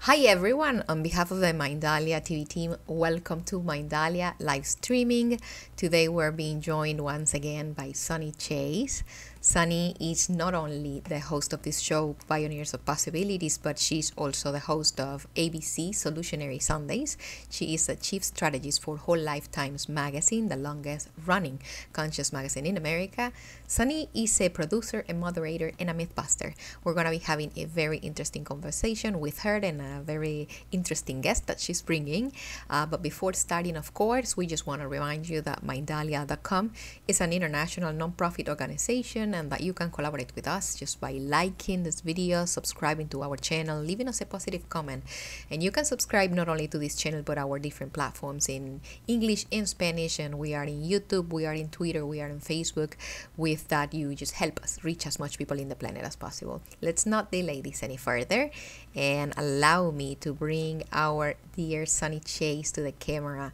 Hi everyone, on behalf of the Mindalia TV team, welcome to Mindalia live streaming. Today we're being joined once again by Sunny Chayes. Sunny is not only the host of this show, Pioneers of Possibilities, but she's also the host of ABC Solutionary Sundays. She is the chief strategist for Whole Lifetimes magazine, the longest running conscious magazine in America. Sunny is a producer, a moderator, and a mythbuster. We're going to be having a very interesting conversation with her and a very interesting guest that she's bringing. But before starting, of course, we just want to remind you that Mindalia.com is an international nonprofit organization and that you can collaborate with us just by liking this video, subscribing to our channel, leaving us a positive comment. And you can subscribe not only to this channel, but our different platforms in English and Spanish. And we are in YouTube, we are in Twitter, we are in Facebook. With that, you just help us reach as much people in the planet as possible. Let's not delay this any further and allow me to bring our dear Sunny Chayes to the camera.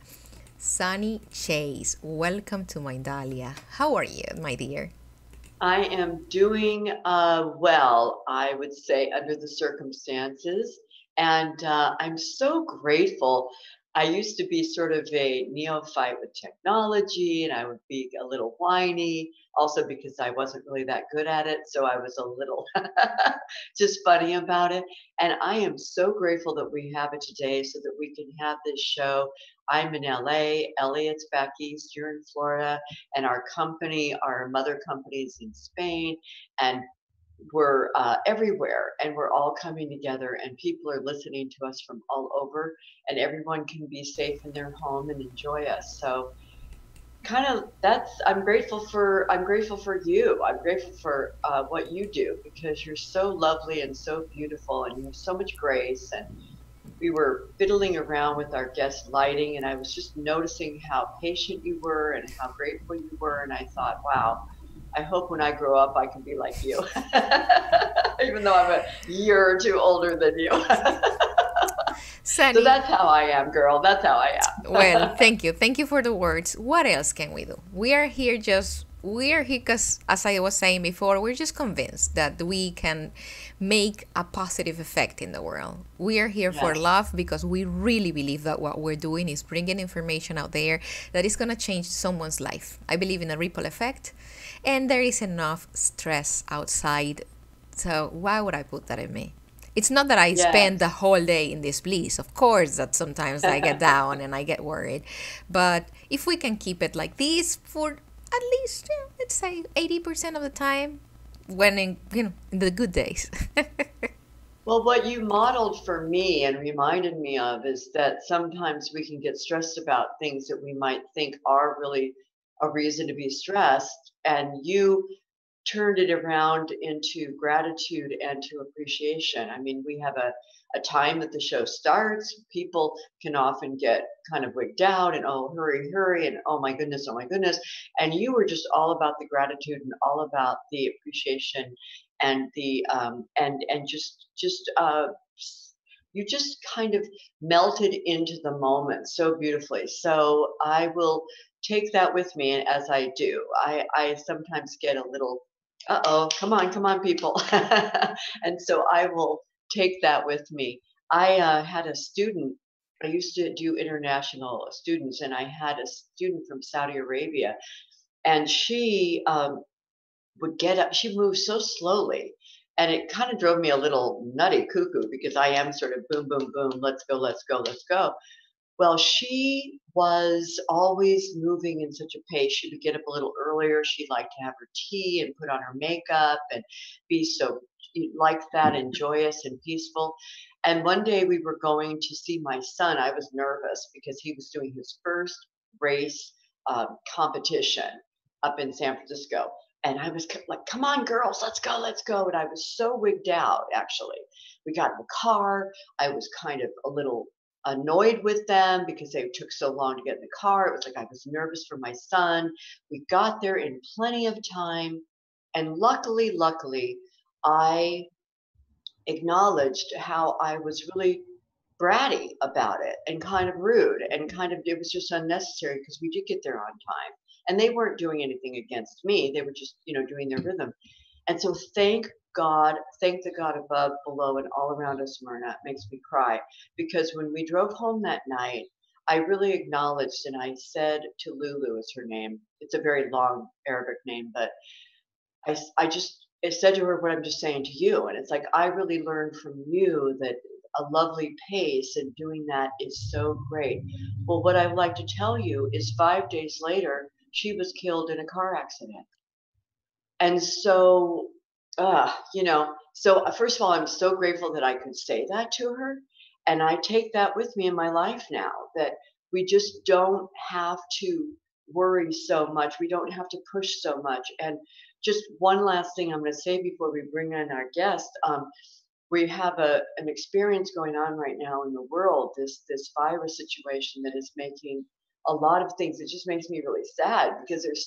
Sunny Chayes, welcome to Mindalia. How are you, my dear? I am doing well, I would say, under the circumstances. And I'm so grateful. I used to be sort of a neophyte with technology, and I would be a little whiny, also because I wasn't really that good at it. So I was a little just funny about it. And I am so grateful that we have it today so that we can have this show. I'm in LA, Elliott's back east, you're in Florida, and our company, our mother company is in Spain, and we're everywhere, and we're all coming together, and people are listening to us from all over, and everyone can be safe in their home and enjoy us. So kind of that's I'm grateful for you. I'm grateful for what you do because you're so lovely and so beautiful, and you have so much grace. And we were fiddling around with our guest lighting, and I was just noticing how patient you were and how grateful you were. And I thought, wow, I hope when I grow up I can be like you, even though I'm a year or two older than you. So Sunny, that's how I am, girl. That's how I well, am. thank you. Thank you for the words. What else can we do? We are here because, as I was saying before, we're just convinced that we can make a positive effect in the world. We are here for Yes. love because we really believe that what we're doing is bringing information out there that is going to change someone's life. I believe in a ripple effect, and there is enough stress outside. So why would I put that in me? It's not that I spend the Yes. whole day in this bliss. Of course, that sometimes I get down and I get worried. But if we can keep it like this for at least, let's say, 80% of the time, when in the good days. Well, what you modeled for me and reminded me of is that sometimes we can get stressed about things that we might think are really a reason to be stressed. And you turned it around into gratitude and to appreciation. I mean, we have a time that the show starts. People can often get kind of wigged out and, oh, hurry, hurry, and oh my goodness, oh my goodness. And you were just all about the gratitude and all about the appreciation and the and just you just kind of melted into the moment so beautifully. So I will take that with me as I do. I sometimes get a little uh-oh, come on, people. And so I will take that with me. I had a student, I used to do international students, and I had a student from Saudi Arabia, and she would get up, she moved so slowly. And it kind of drove me a little nutty cuckoo because I am sort of boom, boom, boom, let's go, let's go, let's go. Well, she was always moving in such a pace. She would get up a little earlier. She'd like to have her tea and put on her makeup and be so like that and joyous and peaceful. And one day we were going to see my son. I was nervous because he was doing his first race competition up in San Francisco. And I was like, come on, girls, let's go, let's go. And I was so wigged out, actually. We got in the car. I was kind of a little annoyed with them because they took so long to get in the car. It was like I was nervous for my son. We got there in plenty of time. And luckily, I acknowledged how I was really bratty about it and kind of rude and kind of it was just unnecessary because we did get there on time. And they weren't doing anything against me. They were just, doing their rhythm. And so thank God, thank the God above, below, and all around us, Myrna. It makes me cry because when we drove home that night, I really acknowledged and I said to Lulu, is her name. It's a very long Arabic name, but I just I said to her what I'm just saying to you. And it's like, I really learned from you that a lovely pace and doing that is so great. Well, what I'd like to tell you is 5 days later, she was killed in a car accident. And so, so first of all, I'm so grateful that I could say that to her. And I take that with me in my life now that we just don't have to worry so much. We don't have to push so much. And just one last thing I'm going to say before we bring in our guest. We have an experience going on right now in the world, this virus situation that is making a lot of things. It just makes me really sad because there's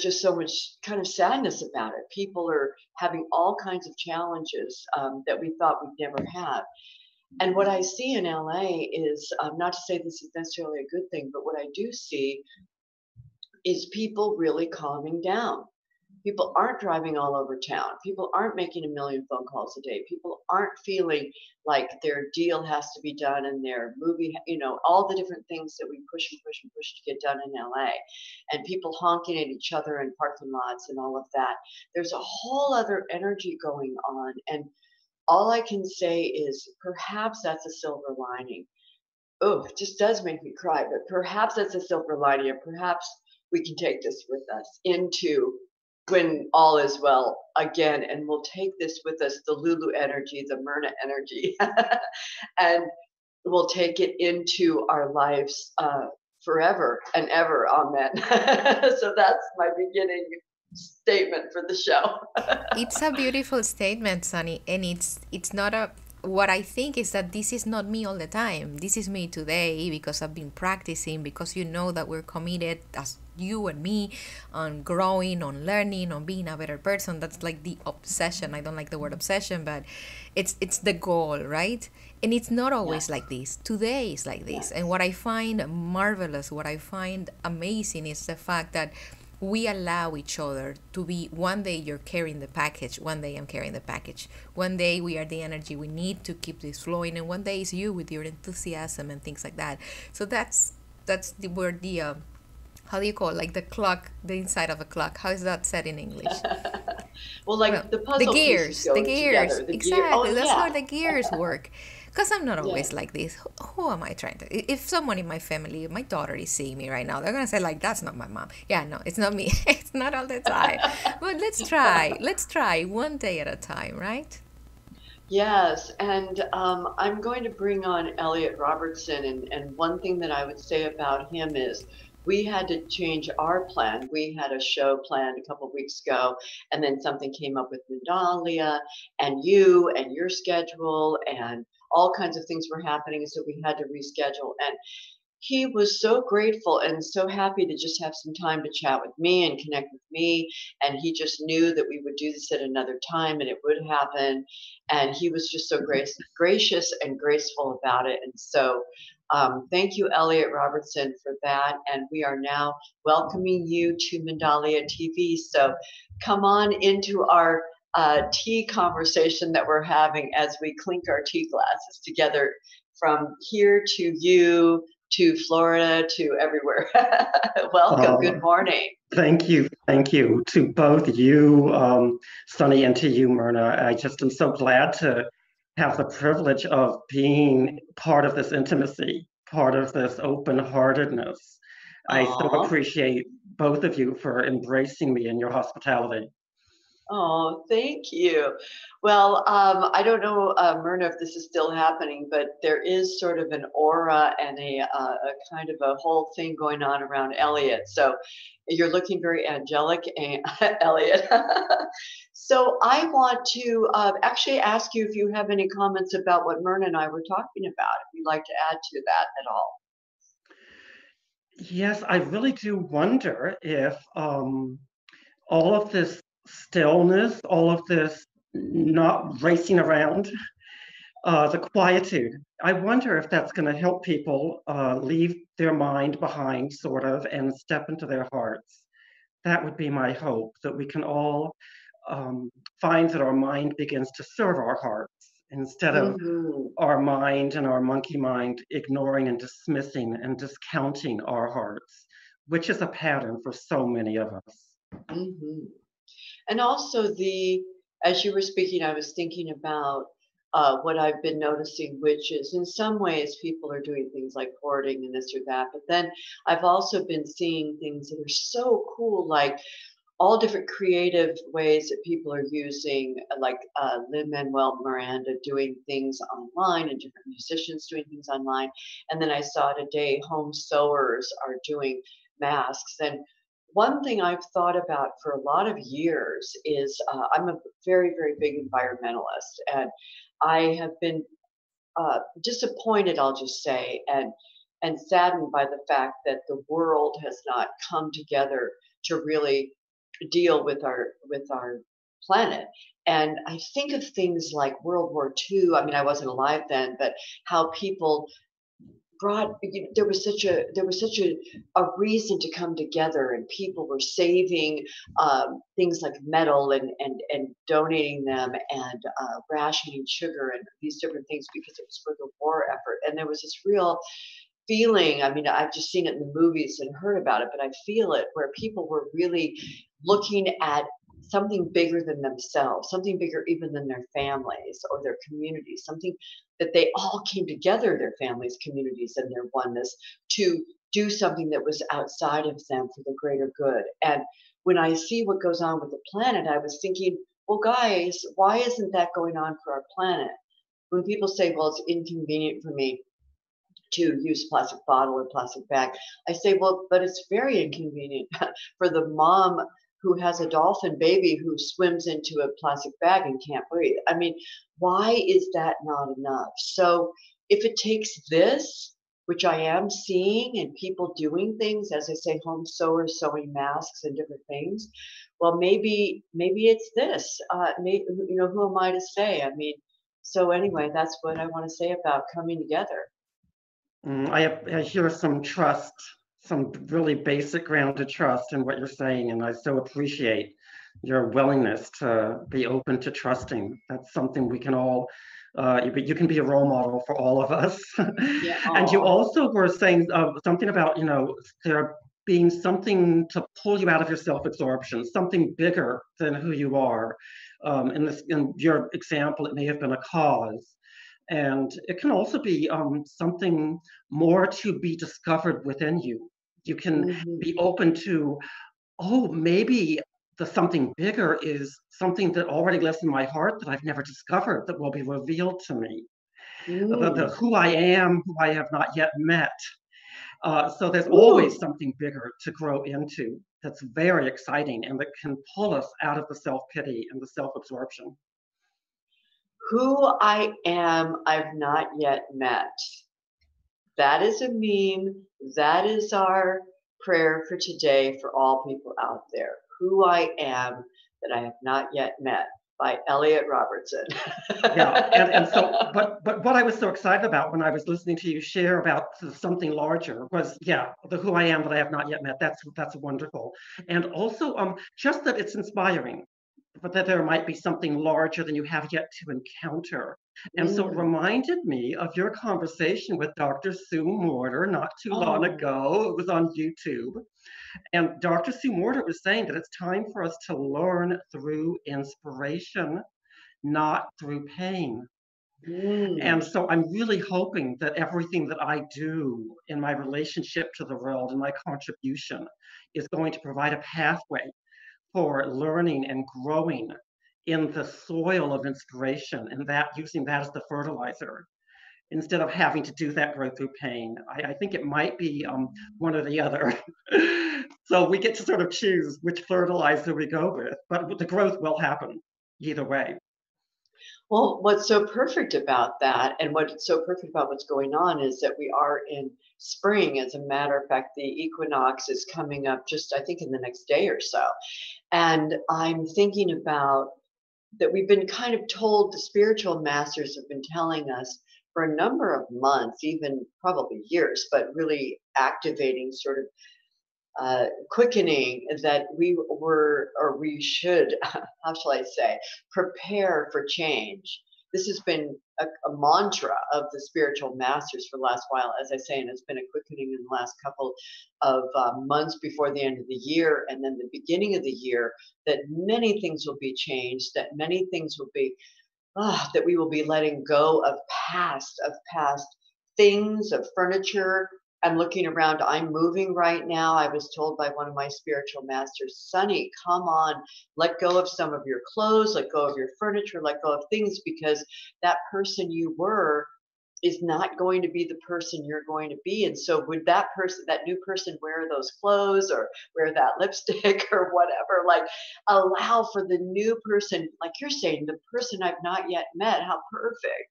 just so much kind of sadness about it. People are having all kinds of challenges that we thought we'd never have. And what I see in LA is not to say this is necessarily a good thing, but what I do see is people really calming down. People aren't driving all over town. People aren't making a million phone calls a day. People aren't feeling like their deal has to be done and their movie, all the different things that we push and push and push to get done in LA. And people honking at each other in parking lots and all of that. There's a whole other energy going on. And all I can say is perhaps that's a silver lining. Oh, it just does make me cry, but perhaps that's a silver lining. And perhaps we can take this with us into when all is well again, and we'll take this with us, the Lulu energy, the Myrna energy, and we'll take it into our lives forever and ever. Amen. So that's my beginning statement for the show. It's a beautiful statement, Sunny, and it's not a. What I think is that this is not me all the time. This is me today because I've been practicing, because you know that we're committed, as you and me, on growing, on learning, on being a better person. That's like the obsession. I don't like the word obsession, but it's the goal, right? And it's not always Yes. like this. Today is like this. Yes. And what I find marvelous, what I find amazing is the fact that we allow each other to be, one day you're carrying the package, one day I'm carrying the package, one day we are the energy we need to keep this flowing, and one day is you with your enthusiasm and things like that. So that's where the how do you call it? Like the clock, the inside of a clock, how is that said in English? Well, like Well, the puzzle pieces going together. exactly. Oh, That's yeah. how the gears work. Because I'm not Yeah. always like this. Who am I trying to? If someone in my family, my daughter is seeing me right now, they're gonna say like, "That's not my mom." Yeah, no, it's not me. It's not all the time. But let's try. Let's try one day at a time, right? Yes, and I'm going to bring on Elliott Robertson, and one thing that I would say about him is we had to change our plan. We had a show planned a couple of weeks ago, and then something came up with Mindalia and you and your schedule, and all kinds of things were happening, so we had to reschedule. And he was so grateful and so happy to just have some time to chat with me and connect with me. And he just knew that we would do this at another time and it would happen. And he was just so gracious and graceful about it. And so thank you, Elliott Robertson, for that. And we are now welcoming you to Mindalia TV. So come on into our tea conversation that we're having as we clink our tea glasses together from here to you to Florida to everywhere. Welcome. Good morning. Thank you. Thank you to both you, Sunny, and to you, Myrna. I just am so glad to have the privilege of being part of this intimacy, part of this open-heartedness. I so Aw. appreciate both of you for embracing me in your hospitality. Oh, thank you. Well, I don't know, Myrna, if this is still happening, but there is sort of an aura and a kind of a whole thing going on around Elliott. So you're looking very angelic, Elliott. So I want to actually ask you if you have any comments about what Myrna and I were talking about, if you'd like to add to that at all. Yes, I really do wonder if all of this stillness, all of this not racing around, the quietude. I wonder if that's going to help people leave their mind behind, sort of, and step into their hearts. That would be my hope, that we can all find that our mind begins to serve our hearts instead of Mm-hmm. our mind and our monkey mind ignoring and dismissing and discounting our hearts, which is a pattern for so many of us. Mm-hmm. And also as you were speaking, I was thinking about what I've been noticing, which is in some ways people are doing things like hoarding and this or that. But then I've also been seeing things that are so cool, like all different creative ways that people are using, like Lin-Manuel Miranda doing things online and different musicians doing things online. And then I saw today home sewers are doing masks. And one thing I've thought about for a lot of years is I'm a very, very big environmentalist. And I have been disappointed, I'll just say, and saddened by the fact that the world has not come together to really deal with our planet. And I think of things like World War II. I mean, I wasn't alive then, but how people brought there was such a reason to come together, and people were saving things like metal and donating them, and rationing sugar and these different things because it was for the war effort. And there was this real feeling, I mean, I've just seen it in the movies and heard about it, but I feel it where people were really looking at something bigger than themselves, something bigger even than their families or their communities, something that they all came together, their families, communities, and their oneness to do something that was outside of them for the greater good. And when I see what goes on with the planet, I was thinking, well, guys, why isn't that going on for our planet? When people say, well, it's inconvenient for me to use plastic bottle or plastic bag, I say, well, but it's very inconvenient for the mom who has a dolphin baby who swims into a plastic bag and can't breathe. I mean, why is that not enough? So if it takes this, which I am seeing, and people doing things, as I say, home sewers sewing masks and different things, well, maybe it's this. Who am I to say? I mean, so anyway, that's what I want to say about coming together. I hear some trust, some really basic grounded trust in what you're saying, and I so appreciate your willingness to be open to trusting. That's something we can all, you can be a role model for all of us. Yeah. And you Aw. also were saying something about, there being something to pull you out of your self-absorption, something bigger than who you are. In your example, it may have been a cause. And it can also be something more to be discovered within you. You can Mhm. be open to, oh, maybe the something bigger is something that already lives in my heart that I've never discovered that will be revealed to me. The Mm. who I am, who I have not yet met. So there's always Ooh. something bigger to grow into that's very exciting and that can pull us out of the self-pity and the self-absorption. Who I am, I've not yet met. That is a meme. That is our prayer for today for all people out there. Who I am that I have not yet met by Elliott Robertson. Yeah, and so, but what I was so excited about when I was listening to you share about something larger was, yeah, the who I am that I have not yet met. That's wonderful, and also just that it's inspiring, but that there might be something larger than you have yet to encounter. And so it Mm. reminded me of your conversation with Dr. Sue Morter not too long Oh. ago. It was on YouTube, and Dr. Sue Morter was saying that it's time for us to learn through inspiration, not through pain. Mm. And so I'm really hoping that everything that I do in my relationship to the world and my contribution is going to provide a pathway for learning and growing in the soil of inspiration, and that using that as the fertilizer instead of having to do that growth through pain. I think it might be one or the other. So we get to sort of choose which fertilizer we go with, but the growth will happen either way. Well, what's so perfect about that, and what's so perfect about what's going on, is that we are in spring. As a matter of fact, the equinox is coming up just, I think, in the next day or so. And I'm thinking about that we've been kind of told, the spiritual masters have been telling us for a number of months, even probably years, but really activating sort of quickening that we were, or we should, how shall I say, prepare for change. This has been a mantra of the spiritual masters for the last while, as I say, and it's been a quickening in the last couple of months before the end of the year and then the beginning of the year, that many things will be changed, that many things will be, that we will be letting go of past things, of furniture. I'm looking around. I'm moving right now. I was told by one of my spiritual masters, Sonny, come on, let go of some of your clothes, let go of your furniture, let go of things, because that person you were is not going to be the person you're going to be. And so would that person, that new person, wear those clothes or wear that lipstick or whatever? Like, allow for the new person, like you're saying, the person I've not yet met. How perfect.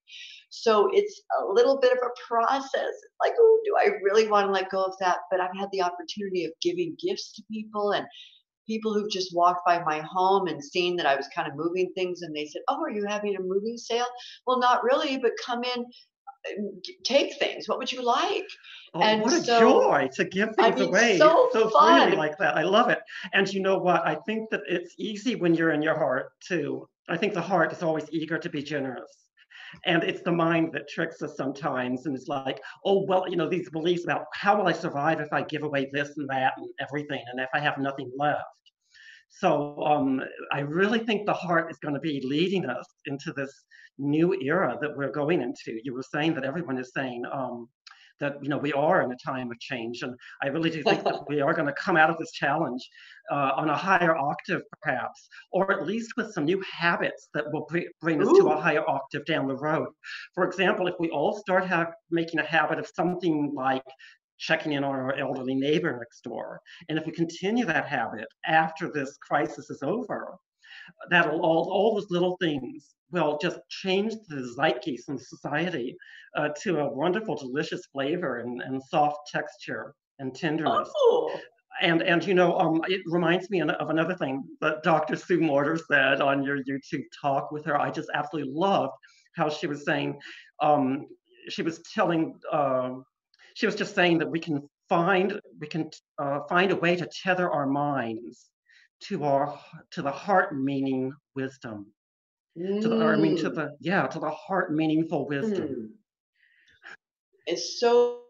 So it's a little bit of a process. Like, oh, do I really want to let go of that? But I've had the opportunity of giving gifts to people, and people who've just walked by my home and seen that I was kind of moving things, and they said, oh, are you having a moving sale? Well, not really, but come in, take things. What would you like? Oh, And what a so, joy to give I things mean, away so so freely fun. like that. I love it. And you know what? I think that it's easy when you're in your heart too. I think the heart is always eager to be generous. And it's the mind that tricks us sometimes. And it's like, oh, well, these beliefs about how will I survive if I give away this and that and everything, and if I have nothing left. So I really think the heart is going to be leading us into this new era that we're going into. You were saying that everyone is saying that we are in a time of change, and I really do think that we are going to come out of this challenge on a higher octave, perhaps, or at least with some new habits that will bring us to a Ooh. higher octave down the road. For example, if we all start making a habit of something like checking in on our elderly neighbor next door. And if we continue that habit after this crisis is over, that'll all those little things will just change the zeitgeist in society to a wonderful, delicious flavor and soft texture and tenderness. Oh. And it reminds me of another thing that Dr. Sue Morter said on your YouTube talk with her. I just absolutely loved how she was saying, she was telling she was just saying that we can find a way to tether our minds to the heart meaning wisdom, Mm. to the heart meaningful wisdom. Mm. It's so,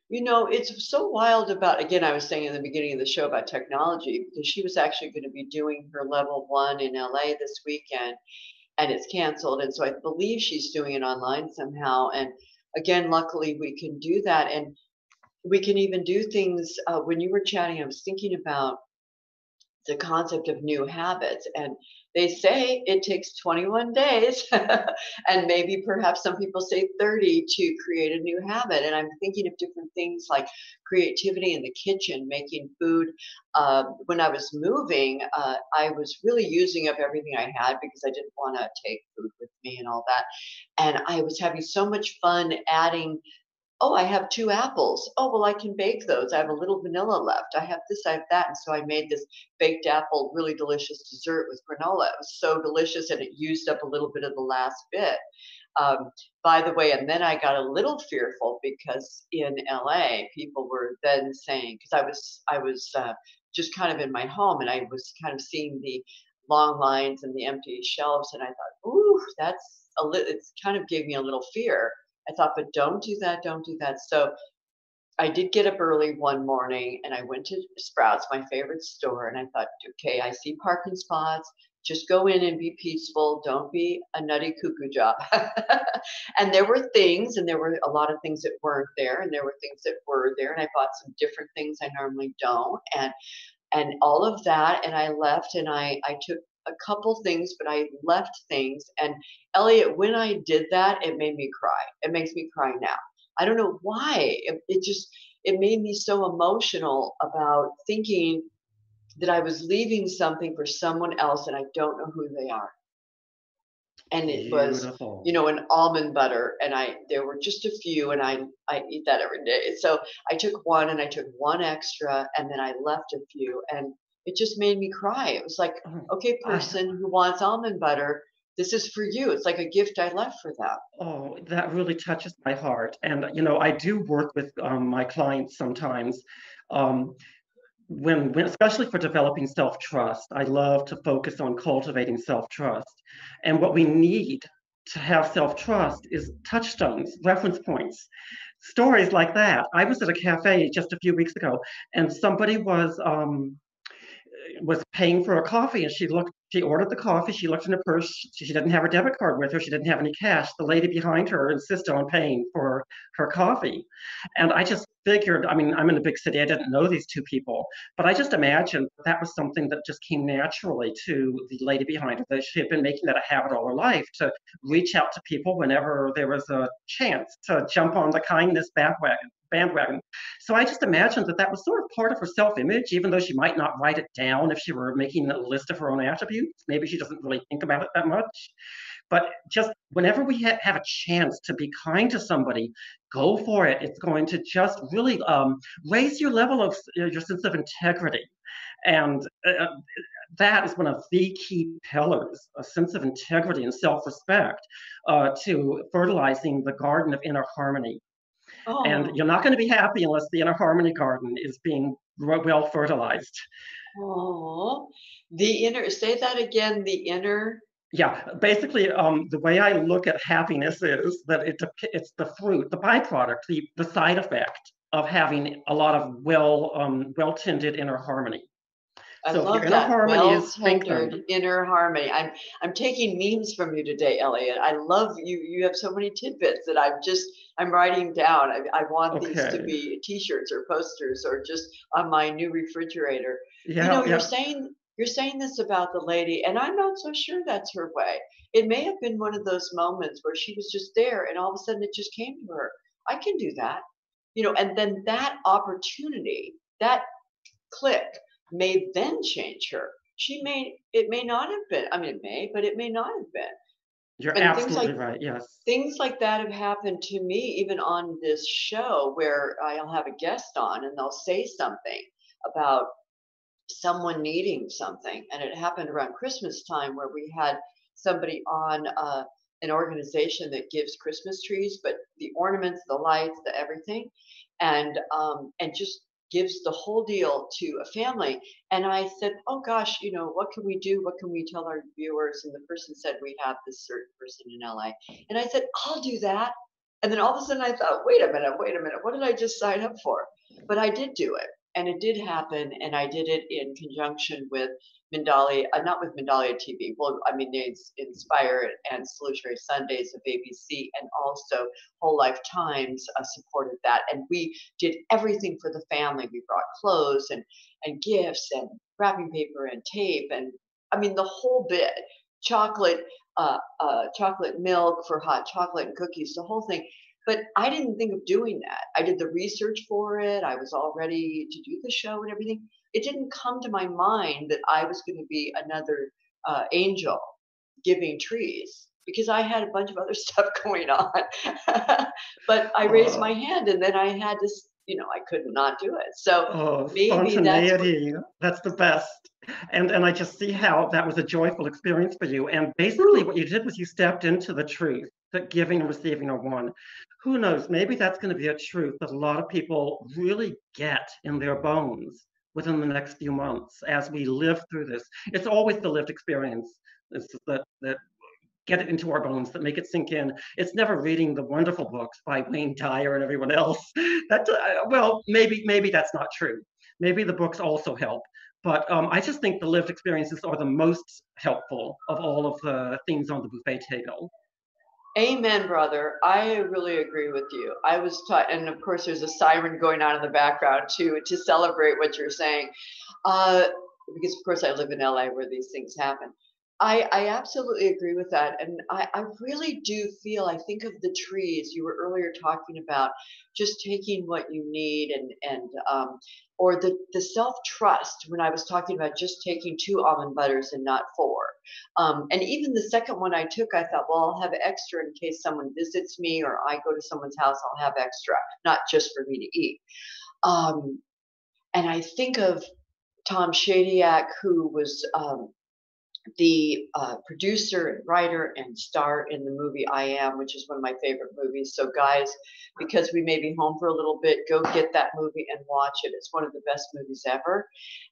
it's so wild about, again, I was saying in the beginning of the show about technology, because she was actually going to be doing her level 1 in LA this weekend, and it's canceled. And so I believe she's doing it online somehow. And again, luckily we can do that. And we can even do things. When you were chatting, I was thinking about the concept of new habits. And they say it takes 21 days, and maybe perhaps some people say 30 to create a new habit. And I'm thinking of different things like creativity in the kitchen, making food. When I was moving, I was really using up everything I had because I didn't want to take food with me and all that. And I was having so much fun adding. Oh, I have 2 apples. Oh, well, I can bake those. I have a little vanilla left. I have this, I have that. And so I made this baked apple, really delicious dessert with granola. It was so delicious, and it used up a little bit of the last bit. By the way, and then I got a little fearful because in LA, people were then saying, because I was just kind of in my home, and I was kind of seeing the long lines and the empty shelves, and I thought, ooh, it's kind of gave me a little fear. I thought, but don't do that, don't do that. So I did get up early one morning, and I went to Sprouts, my favorite store, and I thought, okay, I see parking spots. Just go in and be peaceful. Don't be a nutty cuckoo job. And there were things, and there were a lot of things that weren't there, and there were things that were there, and I bought some different things I normally don't, and all of that. And I left, and I took a couple things, but I left things. And Elliot, when I did that, it made me cry. It makes me cry now. I don't know why. It made me so emotional about thinking that I was leaving something for someone else, and I don't know who they are. And it was, Beautiful. an almond butter, and there were just a few, and I eat that every day. So I took one, and I took one extra, and then I left a few, and it just made me cry. It was like, Oh, okay, I person who wants almond butter, this is for you. It's like a gift I left for them. Oh, that really touches my heart. And I do work with my clients sometimes. Um, when especially for developing self-trust, I love to focus on cultivating self-trust. And what we need to have self-trust is touchstones, reference points, stories like that. I was at a cafe just a few weeks ago, and somebody was paying for a coffee, and she ordered the coffee, she looked in her purse, she didn't have her debit card with her, she didn't have any cash. The lady behind her insisted on paying for her coffee. And I just figured, I mean, I'm in a big city, I didn't know these two people, but I just imagined that was something that just came naturally to the lady behind her, that she had been making that a habit all her life, to reach out to people whenever there was a chance to jump on the kindness bandwagon. So I just imagined that that was sort of part of her self-image, even though she might not write it down if she were making a list of her own attributes. Maybe she doesn't really think about it that much. But just whenever we have a chance to be kind to somebody, go for it. It's going to just really raise your level of your sense of integrity. And that is one of the key pillars, a sense of integrity and self-respect to fertilizing the garden of inner harmony. And Oh, you're not going to be happy unless the inner harmony garden is being well fertilized. oh, the inner, say that again, the inner. Yeah, basically, the way I look at happiness is that it's the fruit, the byproduct, the side effect of having a lot of well-tended inner harmony. I So if your love inner that. harmony is Well-tendered strengthened, inner harmony. I'm taking memes from you today, Elliott. I love you. You have so many tidbits that I'm writing down. I want these to okay, be t-shirts or posters or just on my new refrigerator. You yeah, know, yeah, you're saying this about the lady, and I'm not so sure that's her way. It may have been one of those moments where she was just there and all of a sudden it just came to her. I can do that. You know, and then that opportunity, that click may then change her. It may not have been, I mean, it may, but it may not have been. you're And absolutely right. Yes. things like that have happened to me, even on this show where I'll have a guest on and they'll say something about someone needing something. And it happened around Christmas time where we had somebody on an organization that gives Christmas trees, but the ornaments, the lights, the everything, and just gives the whole deal to a family. And I said, "Oh gosh, you know, what can we do? What can we tell our viewers?" And the person said, "We have this certain person in LA." And I said, "I'll do that." And then all of a sudden I thought, wait a minute, what did I just sign up for? But I did do it, and it did happen, and I did it in conjunction with Mindalia, not with Mindalia TV. Well, I mean, they Inspire and Solutionary Sundays of ABC, and also Whole Life Times supported that. And we did everything for the family. We brought clothes and gifts and wrapping paper and tape, and I mean the whole bit. Chocolate, chocolate milk for hot chocolate and cookies, the whole thing. But I didn't think of doing that. I did the research for it. I was all ready to do the show and everything. It didn't come to my mind that I was going to be another angel giving trees because I had a bunch of other stuff going on. But I raised my Oh, hand and then I had to, you know, I could not do it. So oh, maybe that's what, spontaneity. That's the best. And I just see how that was a joyful experience for you. And basically whew, what you did was you stepped into the truth that giving and receiving are one. Who knows, maybe that's going to be a truth that a lot of people really get in their bones within the next few months as we live through this. It's always the lived experience that get it into our bones, that make it sink in. It's never reading the wonderful books by Wayne Dyer and everyone else. That well, maybe that's not true. Maybe the books also help, but I just think the lived experiences are the most helpful of all of the things on the buffet table. amen, brother. I really agree with you. I was taught, and of course, there's a siren going on in the background to celebrate what you're saying. Uh, because of course I live in LA where these things happen. I absolutely agree with that. And I really do feel, I think of the trees you were earlier talking about, just taking what you need or the self-trust when I was talking about just taking 2 almond butters and not 4. And even the second one I took, I thought, well, I'll have extra in case someone visits me or I go to someone's house, I'll have extra, not just for me to eat. And I think of Tom Shadyac, who was the producer and writer and star in the movie I Am, which is one of my favorite movies. So guys, because we may be home for a little bit, go get that movie and watch it. It's one of the best movies ever.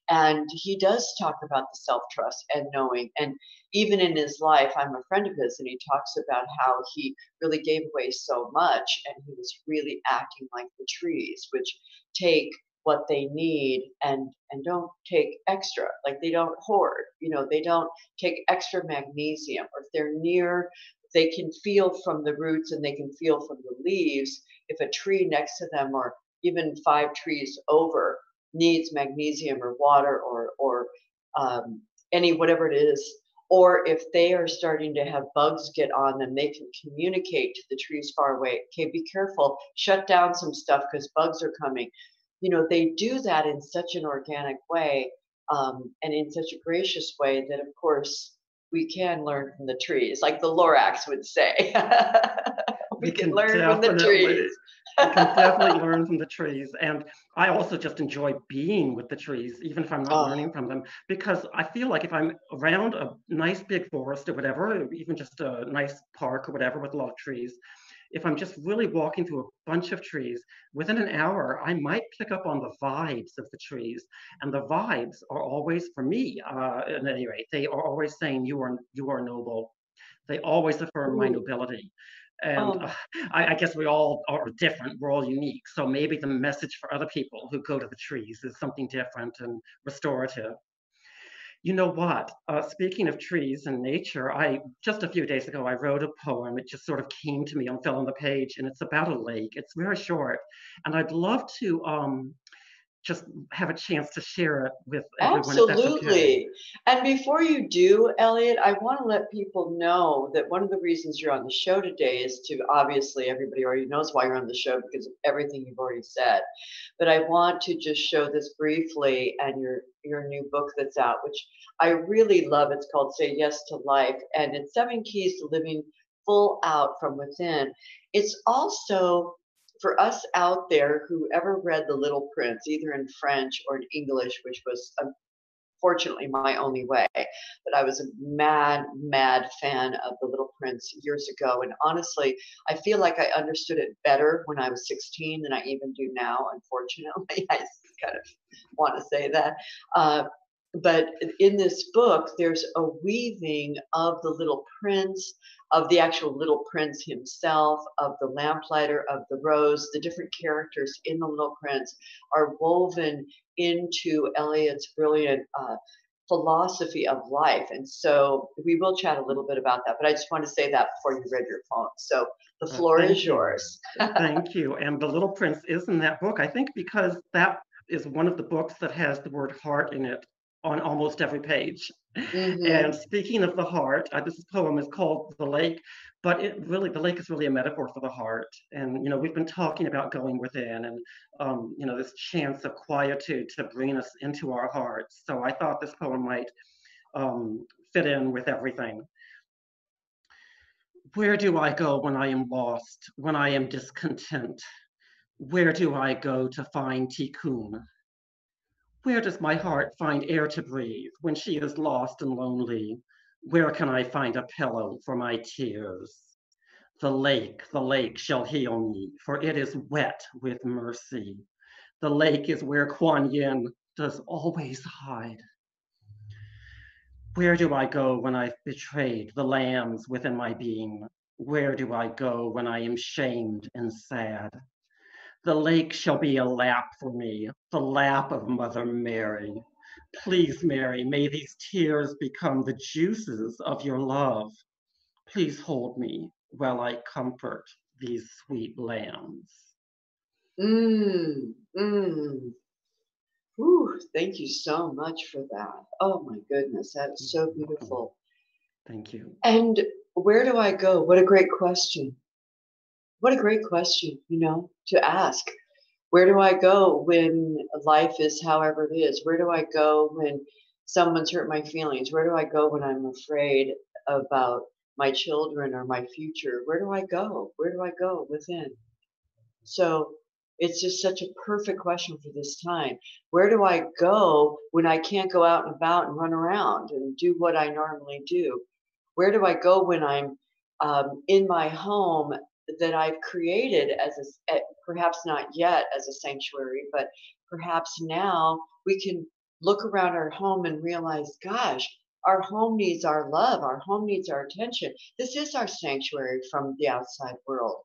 And he does talk about the self-trust and knowing. And even in his life, I'm a friend of his, and he talks about how he really gave away so much, and he was really acting like the trees, which take what they need and don't take extra, like they don't hoard, they don't take extra magnesium, or if they're near, they can feel from the roots and they can feel from the leaves if a tree next to them, or even 5 trees over, needs magnesium or water or any whatever it is, or if they are starting to have bugs get on them, they can communicate to the trees far away. Okay, be careful, shut down some stuff because bugs are coming. They do that in such an organic way, and in such a gracious way that, of course, we can learn from the trees, like the Lorax would say. We can learn from the trees. We can definitely learn from the trees. And I also just enjoy being with the trees, even if I'm not learning from them, because I feel like if I'm around a nice big forest or whatever, even just a nice park or whatever with a lot of trees, if I'm just really walking through a bunch of trees, within an hour, I might pick up on the vibes of the trees. And the vibes are always, for me, at any rate, they are always saying, you are noble. They always affirm my nobility. And I guess we all are different. We're all unique. So maybe the message for other people who go to the trees is something different and restorative. You know what? Speaking of trees and nature, just a few days ago, I wrote a poem. It just sort of came to me and fell on the page, and it's about a lake. It's very short, and I'd love to just have a chance to share it with everyone, if that's okay. Absolutely. And before you do, Elliott, I want to let people know that one of the reasons you're on the show today is to, obviously, everybody already knows why you're on the show because of everything you've already said. But I want to just show this briefly, and your new book that's out, which I really love. It's called Say Yes to Life, and it's 7 Keys to Living Full Out from Within. It's also for us out there who ever read The Little Prince, either in French or in English, which was unfortunately my only way, but I was a mad, mad fan of The Little Prince years ago. And honestly, I feel like I understood it better when I was 16 than I even do now, unfortunately. I kind of want to say that. But in this book, there's a weaving of the Little Prince, of the actual Little Prince himself, of the lamplighter, of the rose. The different characters in the Little Prince are woven into Elliott's brilliant philosophy of life. And so we will chat a little bit about that, but I just want to say that before you read your poem. So the floor is yours. Thank you. And The Little Prince is in that book, I think, because that is one of the books that has the word heart in it on almost every page. Mm-hmm. And speaking of the heart, this poem is called The Lake, but the lake is really a metaphor for the heart. And, we've been talking about going within and, this chance of quietude to bring us into our hearts. So I thought this poem might fit in with everything. Where do I go when I am lost, when I am discontent? Where do I go to find tikkun? Where does my heart find air to breathe when she is lost and lonely? Where can I find a pillow for my tears? The lake shall heal me, for it is wet with mercy. The lake is where Kuan Yin does always hide. Where do I go when I've betrayed the lambs within my being? Where do I go when I am shamed and sad? The lake shall be a lap for me, the lap of Mother Mary. Please, Mary, may these tears become the juices of your love. Please hold me while I comfort these sweet lambs. Ooh, thank you so much for that. Oh my goodness, that is so beautiful. Thank you. And where do I go? What a great question. What a great question, to ask. Where do I go when life is however it is? Where do I go when someone's hurt my feelings? Where do I go when I'm afraid about my children or my future? Where do I go? Where do I go within? So It's just such a perfect question for this time. Where do I go when I can't go out and about and run around and do what I normally do? Where do I go when I'm in my home that I've created as perhaps not yet as a sanctuary, but perhaps now we can look around our home and realize, gosh, our home needs our love. Our home needs our attention. This is our sanctuary from the outside world.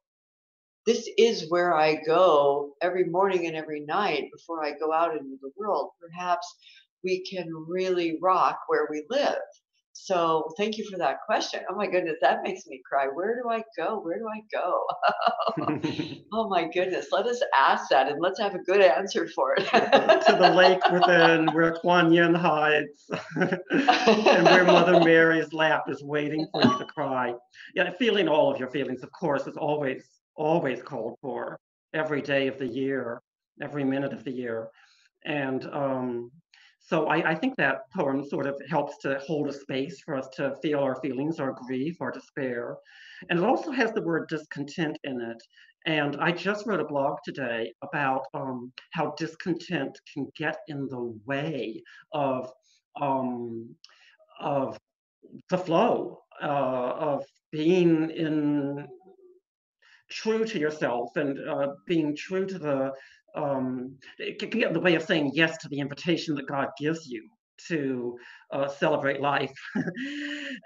This is where I go every morning and every night before I go out into the world. Perhaps we can really rock where we live. So thank you for that question. Oh my goodness, that makes me cry. Where do I go? Where do I go? Oh my goodness, let us ask that and let's have a good answer for it. To the lake within, where Kuan Yin hides, and where Mother Mary's lap is waiting for you to cry. Yeah, feeling all of your feelings, of course, is always called for every day of the year, every minute of the year. And so I think that poem sort of helps to hold a space for us to feel our feelings, our grief, our despair. And it also has the word discontent in it. And I just wrote a blog today about how discontent can get in the way of um, of the flow, of being in true to yourself, and being true to the it can get in the way of saying yes to the invitation that God gives you to celebrate life.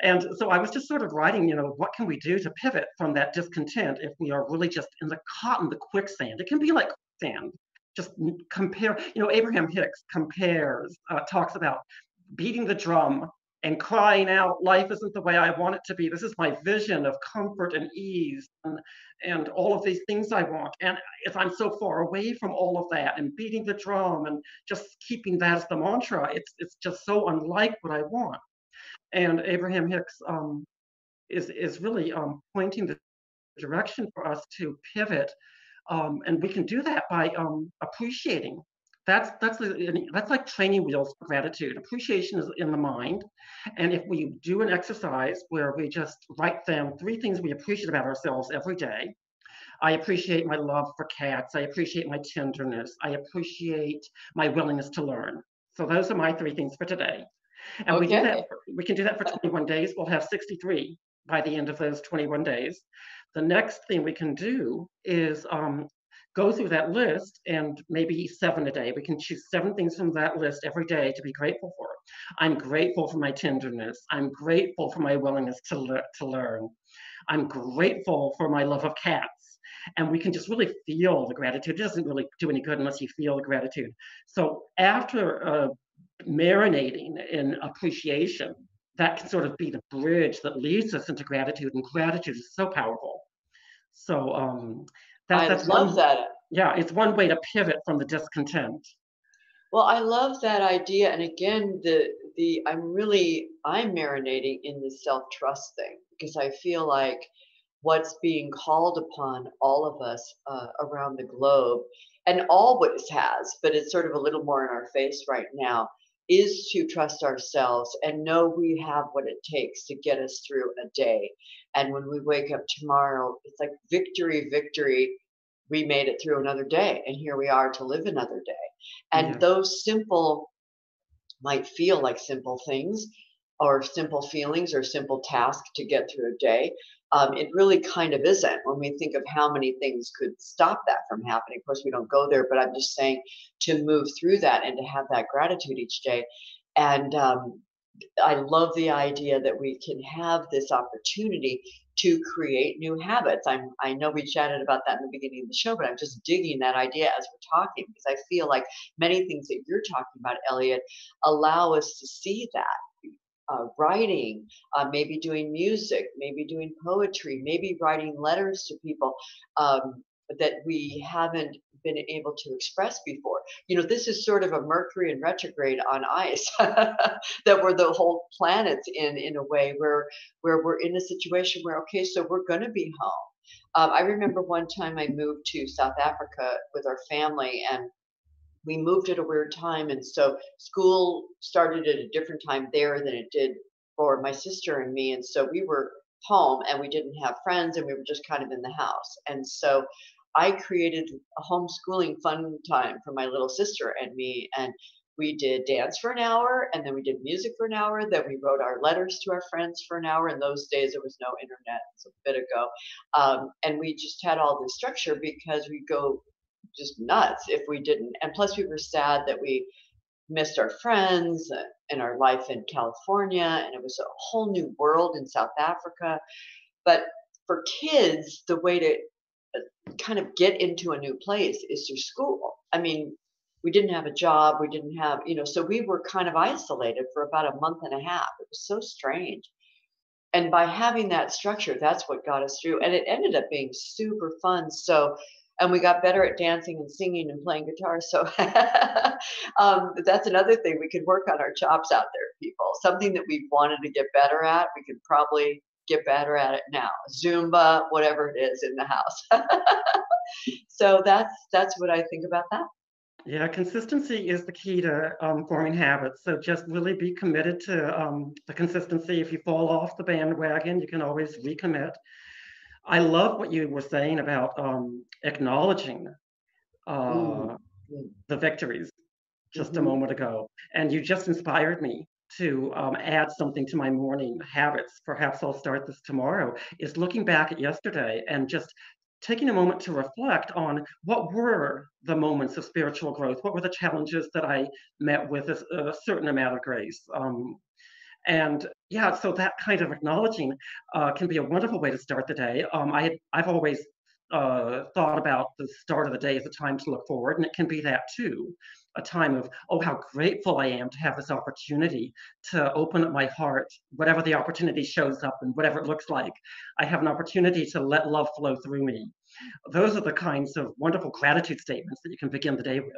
And so I was just sort of writing, what can we do to pivot from that discontent if we are really just caught in the quicksand? It can be like quicksand. Just compare, Abraham Hicks talks about beating the drum and crying out, life isn't the way I want it to be. This is my vision of comfort and ease and all of these things I want. And if I'm so far away from all of that and beating the drum and just keeping that as the mantra, it's just so unlike what I want. And Abraham Hicks is really pointing the direction for us to pivot. And we can do that by appreciating. That's like training wheels for gratitude. Appreciation is in the mind, and if we do an exercise where we just write down 3 things we appreciate about ourselves every day. I appreciate my love for cats. I appreciate my tenderness. I appreciate my willingness to learn. So those are my 3 things for today. And Okay. we can do that for 21 days. We'll have 63 by the end of those 21 days. The next thing we can do is go through that list, and maybe 7 a day. We can choose 7 things from that list every day to be grateful for. I'm grateful for my tenderness. I'm grateful for my willingness to learn. I'm grateful for my love of cats. And we can just really feel the gratitude. It doesn't really do any good unless you feel the gratitude. So after marinating in appreciation, that can sort of be the bridge that leads us into gratitude, and gratitude is so powerful. So that's love one. that. Yeah, it's one way to pivot from the discontent. Well, I love that idea. And again, I'm marinating in the self-trust thing because I feel like what's being called upon all of us around the globe, and always has, but it's sort of a little more in our face right now, is to trust ourselves and know we have what it takes to get us through a day. And when we wake up tomorrow, it's like victory, victory. We made it through another day, and here we are to live another day. And Yeah. those simple might feel like simple things or simple feelings or simple tasks to get through a day. It really kind of isn't when we think of how many things could stop that from happening. Of course, we don't go there, but I'm just saying to move through that and to have that gratitude each day. And I love the idea that we can have this opportunity to create new habits. I know we chatted about that in the beginning of the show, but I'm just digging that idea as we're talking because I feel like many things that you're talking about, Elliott, allow us to see that. Writing, maybe doing music, maybe doing poetry, maybe writing letters to people that we haven't been able to express before. This is sort of a Mercury in retrograde on ice that we're the whole planet's in a way where we're in a situation where, okay, so we're going to be home. I remember one time I moved to South Africa with our family, and we moved at a weird time, and so school started at a different time there than it did for my sister and me, and so we were home and we didn't have friends and we were just kind of in the house. And so I created a homeschooling fun time for my little sister and me, and we did dance for an hour, and then we did music for an hour. Then we wrote our letters to our friends for an hour. In those days, there was no internet; it's a bit ago, and we just had all this structure because we go just nuts if we didn't. And plus, we were sad that we missed our friends and our life in California, and it was a whole new world in South Africa. But for kids, the way to kind of get into a new place is through school. I mean, we didn't have a job, we didn't have, so we were kind of isolated for about a month and a half. It was so strange. And by having that structure, that's what got us through. And it ended up being super fun. So, and we got better at dancing and singing and playing guitar. So that's another thing. We could work on our chops out there, people. Something that we wanted to get better at, we could probably get better at it now. Zumba, whatever it is in the house. So that's what I think about that. Yeah, consistency is the key to forming habits. So just really be committed to the consistency. If you fall off the bandwagon, you can always recommit. I love what you were saying about acknowledging Mm, uh, mm, the victories just a mhm. moment ago. And you just inspired me to add something to my morning habits. Perhaps I'll start this tomorrow, is looking back at yesterday and just taking a moment to reflect on what were the moments of spiritual growth, what were the challenges that I met with a certain amount of grace. And yeah, so that kind of acknowledging can be a wonderful way to start the day. I've always thought about the start of the day as a time to look forward, and it can be that too, a time of, oh, how grateful I am to have this opportunity to open up my heart, whatever the opportunity shows up and whatever it looks like. I have an opportunity to let love flow through me. Those are the kinds of wonderful gratitude statements that you can begin the day with.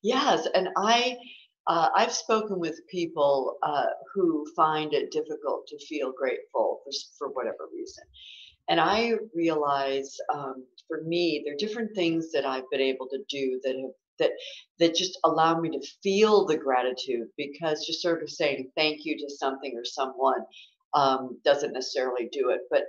Yes, and I've spoken with people who find it difficult to feel grateful for whatever reason. And I realize, for me, there are different things that I've been able to do that that just allow me to feel the gratitude, because just sort of saying thank you to something or someone doesn't necessarily do it. But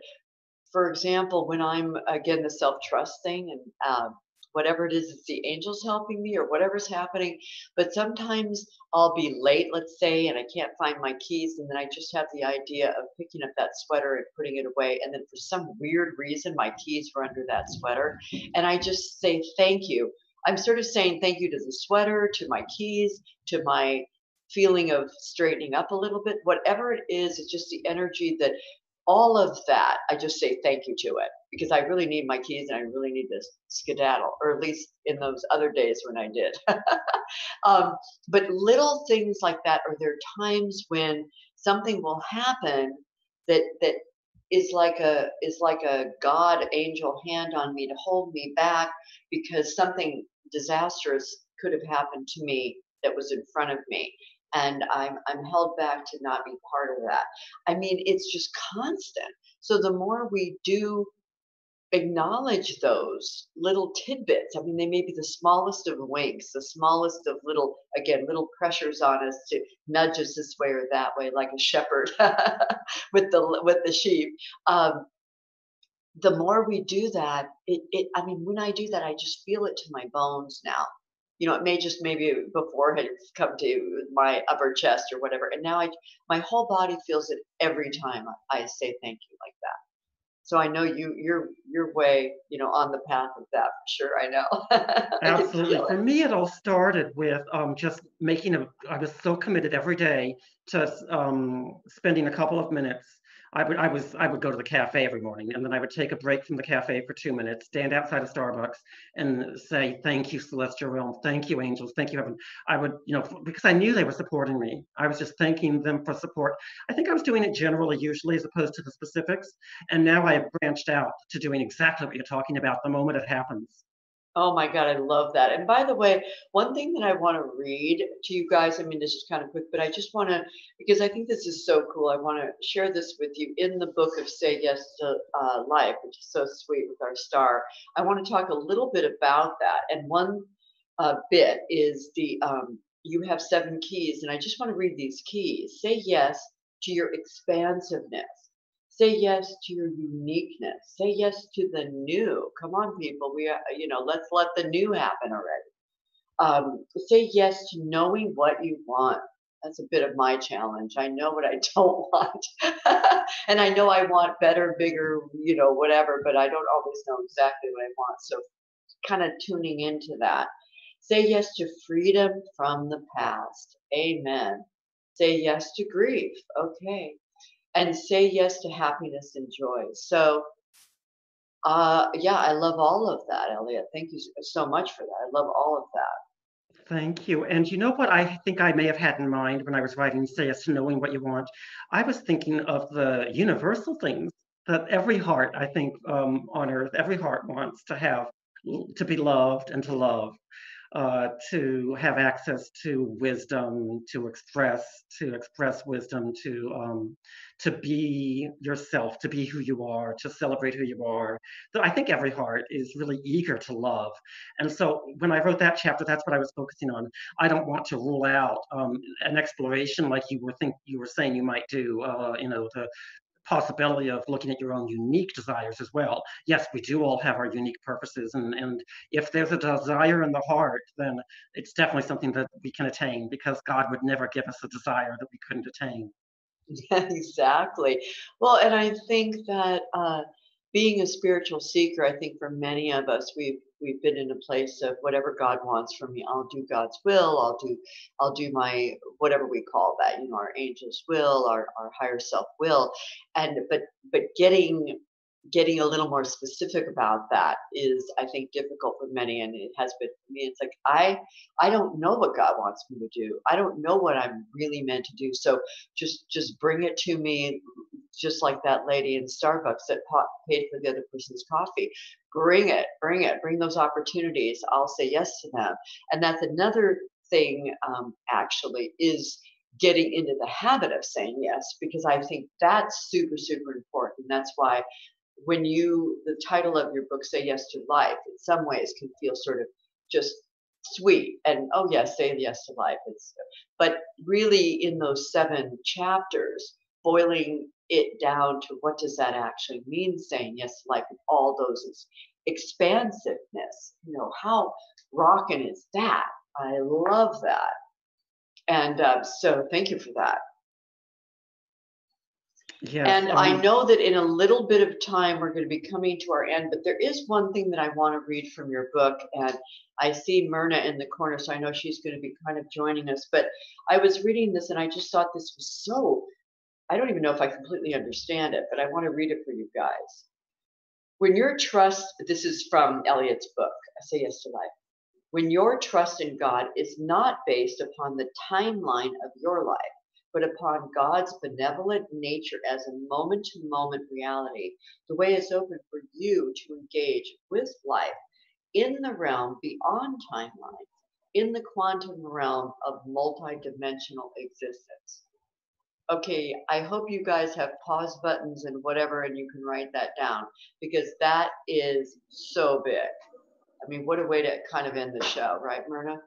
for example, when I'm, again, the self trust thing, and whatever it is, it's the angels helping me or whatever's happening. But sometimes I'll be late, let's say, and I can't find my keys. And then I just have the idea of picking up that sweater and putting it away. And then for some weird reason, my keys were under that sweater. And I just say thank you. I'm sort of saying thank you to the sweater, to my keys, to my feeling of straightening up a little bit. Whatever it is, it's just the energy that all of that, I just say thank you to it, because I really need my keys and I really need this skedaddle, or at least in those other days when I did. um, but little things like that, or there are times when something will happen that is like a God angel hand on me to hold me back, because something disastrous could have happened to me that was in front of me, and I'm held back to not be part of that. I mean, it's just constant. So the more we do acknowledge those little tidbits, I mean, they may be the smallest of winks, the smallest of little, again, little pressures on us to nudge us this way or that way, like a shepherd with the sheep. Um, the more we do that, I mean, when I do that, I just feel it to my bones now. It may just, maybe before had come to my upper chest or whatever. And now my whole body feels it every time I say thank you like that. So I know you're way, on the path of that for sure. I know. I can Absolutely. feel For it. me, it all started with just I was so committed every day to spending a couple of minutes. I would go to the cafe every morning, and then I would take a break from the cafe for 2 minutes, stand outside of Starbucks, and say, "Thank you, Celestial Realm. Thank you, angels. Thank you, heaven." I would, because I knew they were supporting me. I was just thanking them for support. I think I was doing it generally, usually, as opposed to the specifics. And now I have branched out to doing exactly what you're talking about the moment it happens. Oh my God, I love that. And by the way, one thing that I want to read to you guys, I mean, this is kind of quick, but I just want to, because I think this is so cool. I want to share this with you in the book of Say Yes to Life, which is so sweet with our star. I want to talk a little bit about that. And one bit is you have 7 keys, and I just want to read these keys. Say yes to your expansiveness. Say yes to your uniqueness. Say yes to the new. Come on, people. Let's let the new happen already. Say yes to knowing what you want. That's a bit of my challenge. I know what I don't want. And I know I want better, bigger, whatever, but I don't always know exactly what I want. So kind of tuning into that. Say yes to freedom from the past. Amen. Say yes to grief. Okay. And say yes to happiness and joy. So, yeah, I love all of that, Elliott. Thank you so much for that. I love all of that. Thank you. And you know what I think I may have had in mind when I was writing Say Yes to Knowing What You Want? I was thinking of the universal things that every heart, I think, on earth, every heart wants to have, to be loved and to love. To have access to wisdom, to express wisdom, to be yourself, to be who you are, to celebrate who you are. So I think every heart is really eager to love. And so when I wrote that chapter, that's what I was focusing on. I don't want to rule out an exploration like you were saying you might do, the possibility of looking at your own unique desires as well. Yes, we do all have our unique purposes, and if there's a desire in the heart, then it's definitely something that we can attain, because God would never give us a desire that we couldn't attain. Exactly. Well, and I think that being a spiritual seeker, I think for many of us, we've been in a place of whatever God wants from me, I'll do God's will. I'll do my whatever we call that, our angel's will, our higher self will, and but getting a little more specific about that is, I think, difficult for many, and it has been for me. It's like I don't know what God wants me to do. I don't know what I'm really meant to do. So just bring it to me, just like that lady in Starbucks that paid for the other person's coffee. Bring those opportunities. I'll say yes to them. And that's another thing, actually, is getting into the habit of saying yes, because I think that's super, super important. That's why the title of your book, Say Yes to Life, in some ways can feel sort of just sweet and, oh yes, say yes to life. But really in those 7 chapters, boiling it down to what does that actually mean, saying yes to life, and all those expansiveness, how rockin' is that? I love that. And so thank you for that. Yes. And I know that in a little bit of time, we're going to be coming to our end, but there is one thing that I want to read from your book. And I see Myrna in the corner, so I know she's going to be kind of joining us. But I was reading this and I just thought this was I don't even know if I completely understand it, but I want to read it for you guys. This is from Elliott's book, Say Yes to Life. When your trust in God is not based upon the timeline of your life, but upon God's benevolent nature as a moment-to-moment reality, the way is open for you to engage with life in the realm beyond timelines, in the quantum realm of multidimensional existence. Okay, I hope you guys have pause buttons and whatever, and you can write that down, because that is so big. I mean, what a way to kind of end the show, right, Myrna?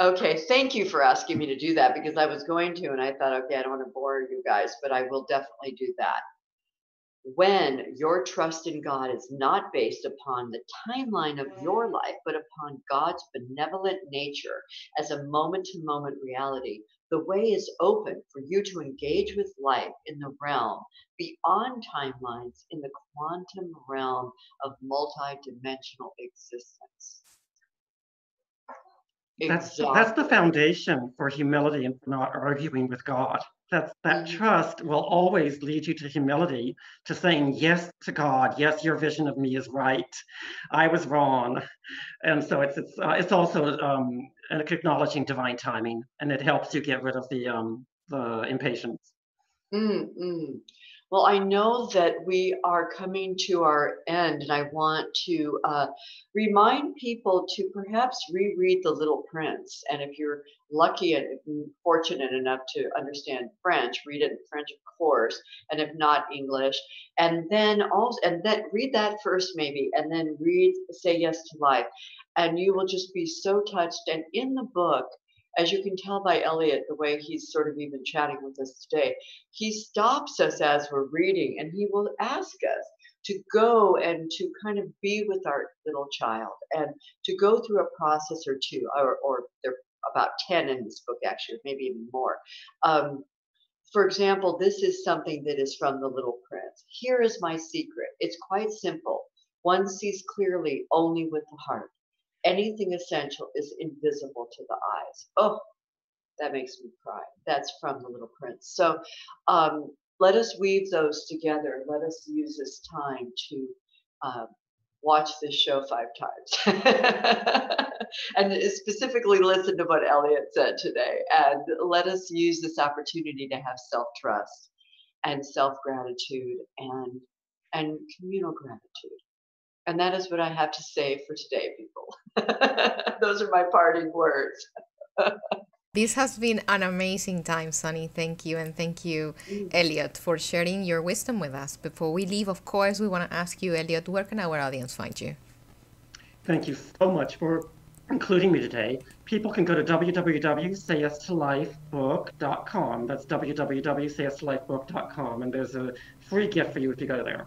Okay, thank you for asking me to do that, because I was going to, and I thought, okay, I don't want to bore you guys, but I will definitely do that. When your trust in God is not based upon the timeline of your life, but upon God's benevolent nature as a moment-to-moment reality, the way is open for you to engage with life in the realm beyond timelines, in the quantum realm of multidimensional existence. That's the foundation for humility and for not arguing with God. That trust will always lead you to humility, to saying yes to God. Yes, your vision of me is right. I was wrong, and so it's also acknowledging divine timing, and it helps you get rid of the impatience. Well, I know that we are coming to our end, and I want to remind people to perhaps reread The Little Prince. And if you're lucky and fortunate enough to understand French, read it in French, of course, and if not, English. And then read that first, maybe, and then read Say Yes to Life, and you will just be so touched. And in the book, as you can tell by Elliott, the way he's sort of even chatting with us today, he stops us as we're reading and he will ask us to go and to kind of be with our little child and to go through a process or two, or there are about 10 in this book, actually, maybe even more. For example, this is something that is from The Little Prince. Here is my secret. It's quite simple. One sees clearly only with the heart. Anything essential is invisible to the eyes. Oh, that makes me cry. That's from The Little Prince. So let us weave those together. Let us use this time to watch this show 5 times. And specifically listen to what Elliott said today. And let us use this opportunity to have self-trust and self-gratitude and communal gratitude. And that is what I have to say for today, people. Those are my parting words. This has been an amazing time, Sunny. Thank you. And thank you, Elliott, for sharing your wisdom with us. Before we leave, of course, we want to ask you, Elliott, where can our audience find you? Thank you so much for including me today. People can go to www.sayestolifebook.com. That's www.sayestolifebook.com. And there's a free gift for you if you go there.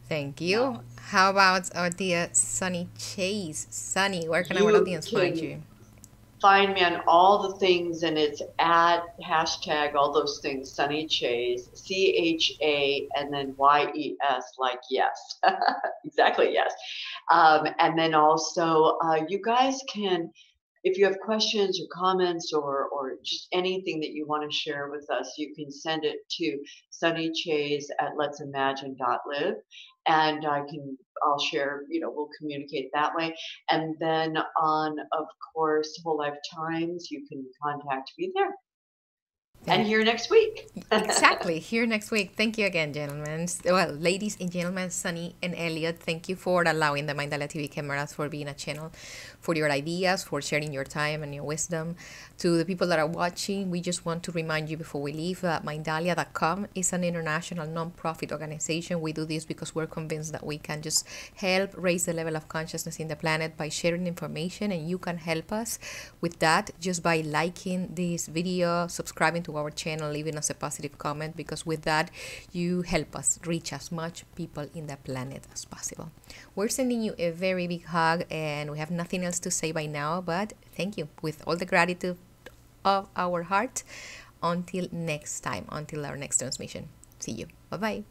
Thank you. Nice. How about our dear Sunny Chayes? Sunny, where can our audience find you? Find me on all the things, and it's at hashtag all those things, Sunny Chayes, CHA, and then YES, like yes. Exactly, yes. And then also, you guys can, if you have questions or comments or just anything that you want to share with us, you can send it to sunnychayes@letsimagine.live. And I'll share, we'll communicate that way. And then on, of course, Whole Life Times, you can contact me there. And here next week. Exactly, here next week. Thank you again, gentlemen. Well, ladies and gentlemen, Sunny and Elliott, thank you for allowing the Mindalia TV cameras, for being a channel, for your ideas, for sharing your time and your wisdom. To the people that are watching, we just want to remind you before we leave that Mindalia.com is an international non-profit organization. We do this because we're convinced that we can just help raise the level of consciousness in the planet by sharing information, and you can help us with that just by liking this video, subscribing to our channel, leaving us a positive comment, because with that you help us reach as much people in the planet as possible. We're sending you a very big hug, and we have nothing else to say by now, but thank you with all the gratitude of our heart. Until next time, until our next transmission. See you. Bye-bye.